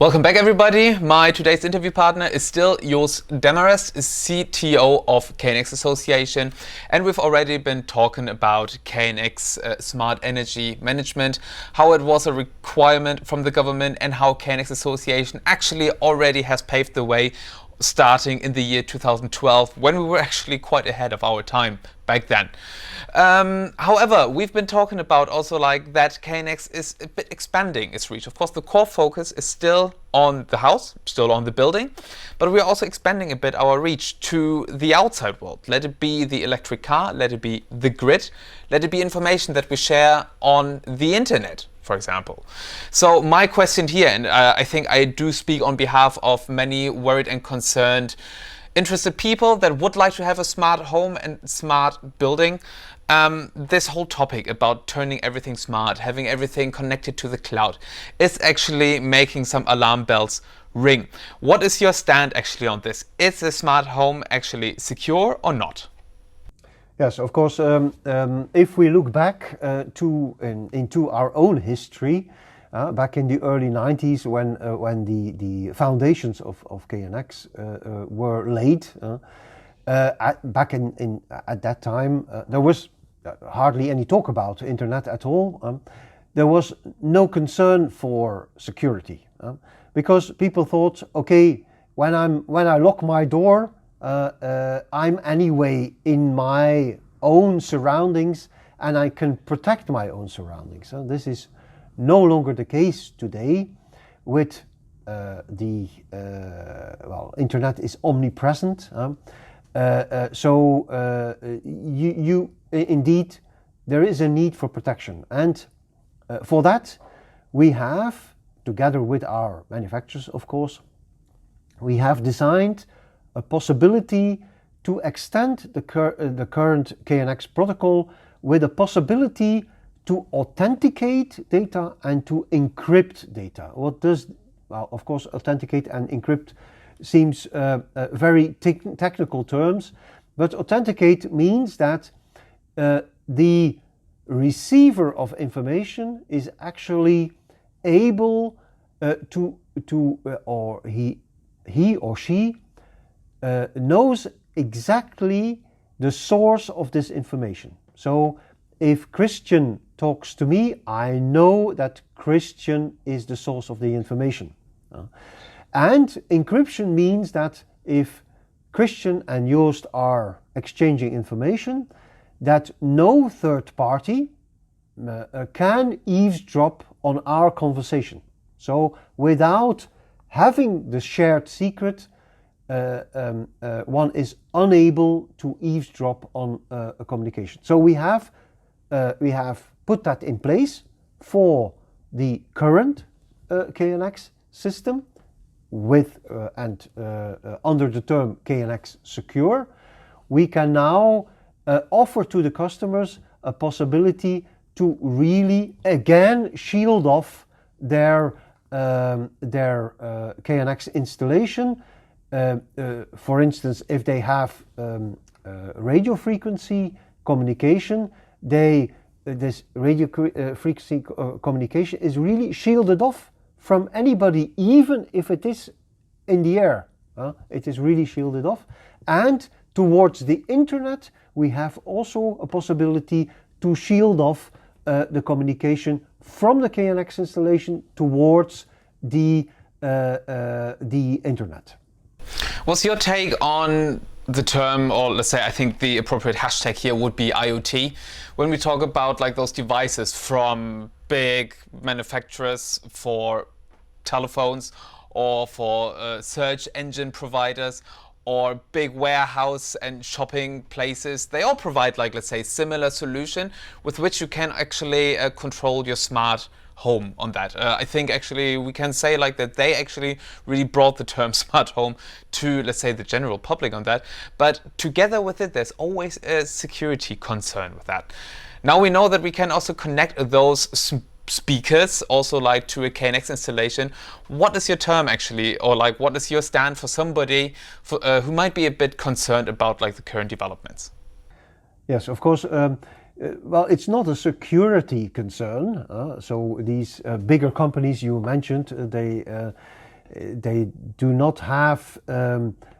Welcome back, everybody. My today's interview partner is still Joost Demarest, CTO of KNX Association, and we've already been talking about KNX Smart Energy Management, how it was a requirement from the government and how KNX Association actually already has paved the way starting in the year 2012, when we were actually quite ahead of our time back then. However, we've been talking about also like that KNX is a bit expanding its reach. Of course, the core focus is still on the house, still on the building, but we're also expanding a bit our reach to the outside world. Let it be the electric car, let it be the grid, let it be information that we share on the internet, for example. So my question here, and I think I do speak on behalf of many worried and concerned interested people that would like to have a smart home and smart building. This whole topic about turning everything smart, having everything connected to the cloud, is actually making some alarm bells ring. What is your stand actually on this? Is a smart home actually secure or not? Yes, of course. If we look back into our own history, back in the early 90s, when the foundations of KNX were laid, at that time, there was hardly any talk about internet at all. There was no concern for security, because people thought, okay, when I lock my door, I'm anyway in my own surroundings and I can protect my own surroundings. This is no longer the case today with internet is omnipresent. Indeed, there is a need for protection. And for that, we have, together with our manufacturers, of course, we have designed a possibility to extend the current KNX protocol with a possibility to authenticate data and to encrypt data. What does, well, of course, authenticate and encrypt seems very technical terms, but authenticate means that the receiver of information is actually able or he or she knows exactly the source of this information. So if Christian talks to me, I know that Christian is the source of the information. And encryption means that if Christian and Joost are exchanging information, that no third party can eavesdrop on our conversation. So without having the shared secret, one is unable to eavesdrop on a communication. So we have put that in place for the current KNX system with and under the term KNX Secure. We can now offer to the customers a possibility to really again shield off their KNX installation. For instance, if they have radio frequency communication, this radio frequency communication is really shielded off from anybody, even if it is in the air. It is really shielded off. And towards the internet, we have also a possibility to shield off the communication from the KNX installation towards the internet. What's your take on the term, or let's say, I think the appropriate hashtag here would be IoT, when we talk about like those devices from big manufacturers for telephones or for search engine providers or big warehouse and shopping places? They all provide, like, let's say, similar solution with which you can actually control your smart home on that. I think actually we can say like that they actually really brought the term smart home to, let's say, the general public on that. But together with it, there's always a security concern with that. Now we know that we can also connect those speakers also like to a KNX installation. What is your term actually, or like what is your stand for somebody who might be a bit concerned about like the current developments? Yes, of course. Well, it's not a security concern. So these bigger companies you mentioned, they do not have,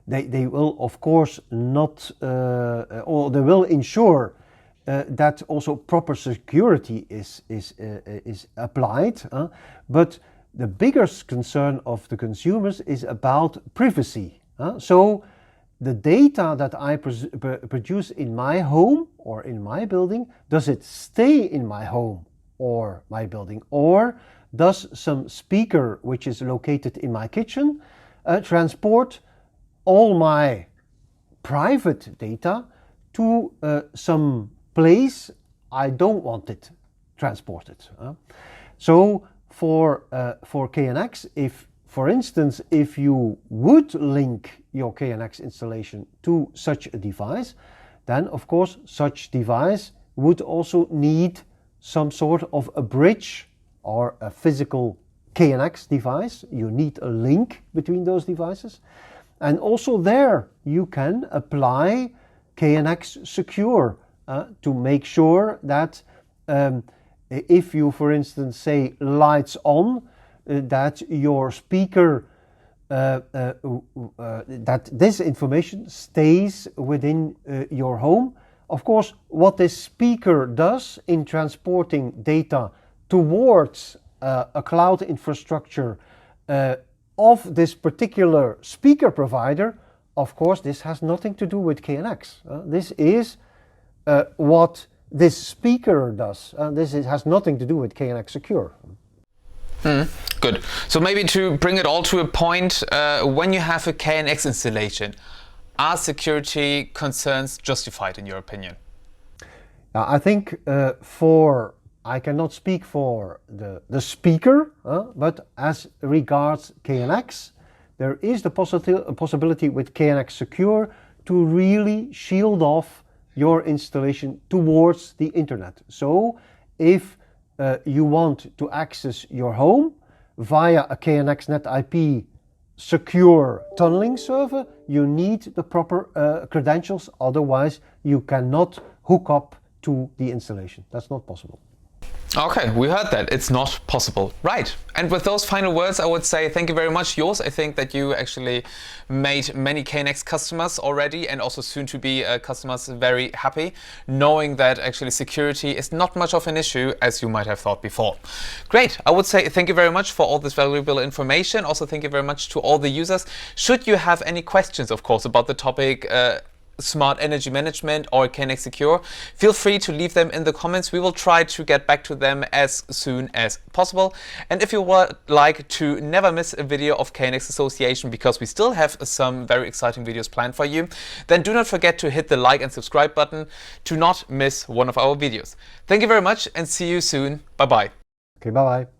they will of course not, or they will ensure that also proper security is applied. But the biggest concern of the consumers is about privacy. So the data that I produce in my home or in my building, does it stay in my home or my building, or does some speaker which is located in my kitchen transport all my private data to some place I don't want it transported? So for KNX, if for instance, if you would link your KNX installation to such a device, then of course such device would also need some sort of a bridge or a physical KNX device. You need a link between those devices. And also there you can apply KNX Secure to make sure that if you, for instance, say lights on, that your speaker, that this information stays within your home. Of course, what this speaker does in transporting data towards a cloud infrastructure of this particular speaker provider, of course, this has nothing to do with KNX. This is what this speaker does. Has nothing to do with KNX Secure. Good. So maybe to bring it all to a point, when you have a KNX installation, are security concerns justified in your opinion? I think I cannot speak for the speaker, but as regards KNX, there is the possibility with KNX Secure to really shield off your installation towards the internet. So if you want to access your home via a KNX Net IP secure tunneling server, you need the proper credentials, otherwise you cannot hook up to the installation. That's not possible. Okay, we heard that. It's not possible. Right. And with those final words, I would say thank you very much, Joost. I think that you actually made many KNX customers already, and also soon to be customers, very happy, knowing that actually security is not much of an issue as you might have thought before. Great. I would say thank you very much for all this valuable information. Also, thank you very much to all the users. Should you have any questions, of course, about the topic Smart Energy Management or KNX Secure, feel free to leave them in the comments. We will try to get back to them as soon as possible. And if you would like to never miss a video of KNX Association, because we still have some very exciting videos planned for you, then do not forget to hit the like and subscribe button to not miss one of our videos. Thank you very much and see you soon. Bye bye. Okay, bye bye.